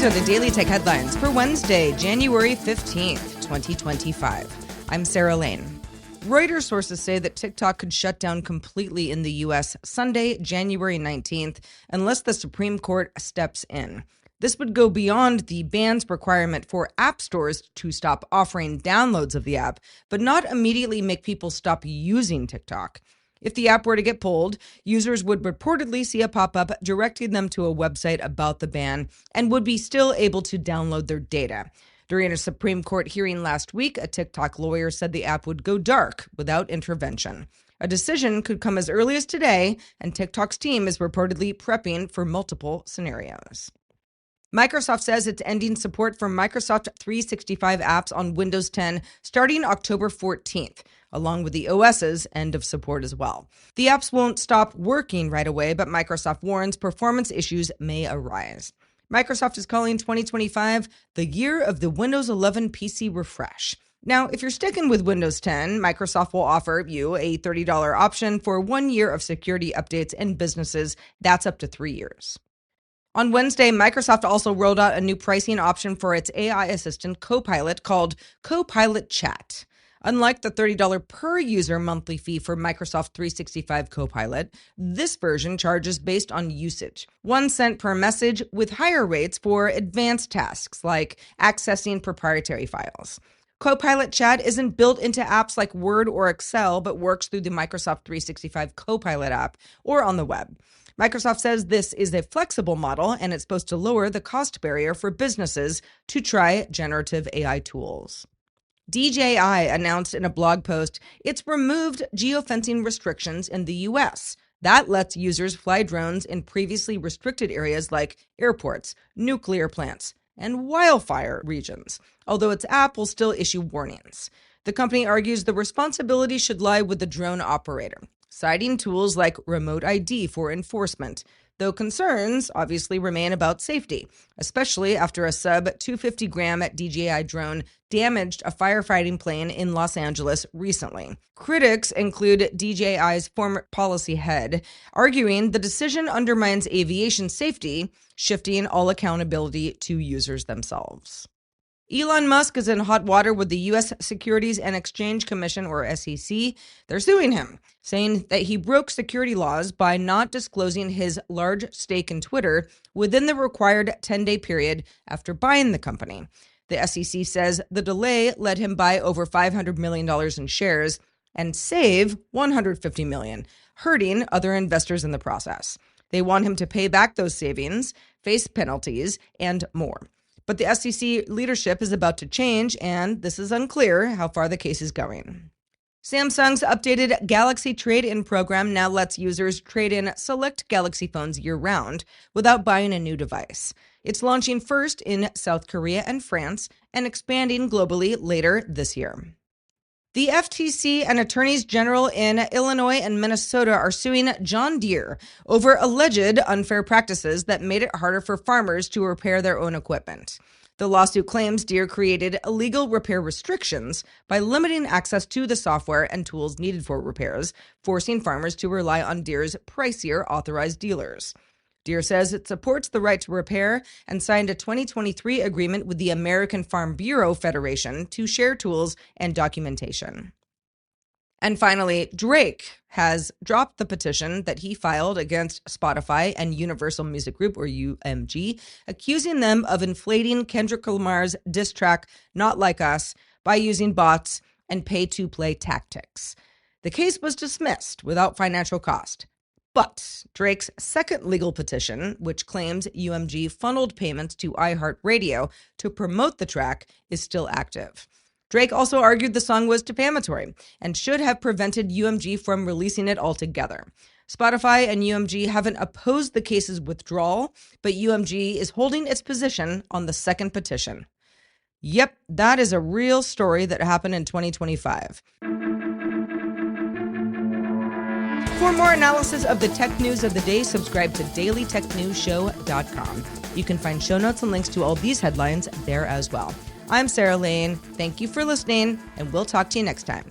these are the Daily Tech headlines for Wednesday, January 15th, 2025. I'm Sarah Lane. Reuters sources say that TikTok could shut down completely in the U.S. Sunday, January 19th, unless the Supreme Court steps in. This would go beyond the ban's requirement for app stores to stop offering downloads of the app, but not immediately make people stop using TikTok. If the app were to get pulled, users would reportedly see a pop-up directing them to a website about the ban and would be still able to download their data. During a Supreme Court hearing last week, a TikTok lawyer said the app would go dark without intervention. A decision could come as early as today, and TikTok's team is reportedly prepping for multiple scenarios. Microsoft says it's ending support for Microsoft 365 apps on Windows 10 starting October 14th, along with the OS's end of support as well. The apps won't stop working right away, but Microsoft warns performance issues may arise. Microsoft is calling 2025 the year of the Windows 11 PC refresh. Now, if you're sticking with Windows 10, Microsoft will offer you a $30 option for 1 year of security updates in businesses. That's up to 3 years. On Wednesday, Microsoft also rolled out a new pricing option for its AI assistant Copilot called Copilot Chat. Unlike the $30 per user monthly fee for Microsoft 365 Copilot, this version charges based on usage, 1 cent per message, with higher rates for advanced tasks like accessing proprietary files. Copilot Chat isn't built into apps like Word or Excel, but works through the Microsoft 365 Copilot app or on the web. Microsoft says this is a flexible model, and it's supposed to lower the cost barrier for businesses to try generative AI tools. DJI announced in a blog post it's removed geofencing restrictions in the U.S. That lets users fly drones in previously restricted areas like airports, nuclear plants, and wildfire regions, although its app will still issue warnings. The company argues the responsibility should lie with the drone operator, citing tools like remote ID for enforcement, though concerns obviously remain about safety, especially after a sub-250-gram DJI drone damaged a firefighting plane in Los Angeles recently. Critics include DJI's former policy head, arguing the decision undermines aviation safety, shifting all accountability to users themselves. Elon Musk is in hot water with the U.S. Securities and Exchange Commission, or SEC. They're suing him, saying that he broke security laws by not disclosing his large stake in Twitter within the required 10-day period after buying the company. The SEC says the delay let him buy over $500 million in shares and save $150 million, hurting other investors in the process. They want him to pay back those savings, face penalties, and more. But the SEC leadership is about to change, and this is unclear how far the case is going. Samsung's updated Galaxy Trade-in program now lets users trade in select Galaxy phones year-round without buying a new device. It's launching first in South Korea and France and expanding globally later this year. The FTC and attorneys general in Illinois and Minnesota are suing John Deere over alleged unfair practices that made it harder for farmers to repair their own equipment. The lawsuit claims Deere created illegal repair restrictions by limiting access to the software and tools needed for repairs, forcing farmers to rely on Deere's pricier authorized dealers. Deere says it supports the right to repair and signed a 2023 agreement with the American Farm Bureau Federation to share tools and documentation. And finally, Drake has dropped the petition that he filed against Spotify and Universal Music Group, or UMG, accusing them of inflating Kendrick Lamar's diss track Not Like Us by using bots and pay-to-play tactics. The case was dismissed without financial cost. But Drake's second legal petition, which claims UMG funneled payments to iHeartRadio to promote the track, is still active. Drake also argued the song was defamatory and should have prevented UMG from releasing it altogether. Spotify and UMG haven't opposed the case's withdrawal, but UMG is holding its position on the second petition. Yep, that is a real story that happened in 2025. For more analysis of the tech news of the day, subscribe to dailytechnewsshow.com. You can find show notes and links to all these headlines there as well. I'm Sarah Lane. Thank you for listening, and we'll talk to you next time.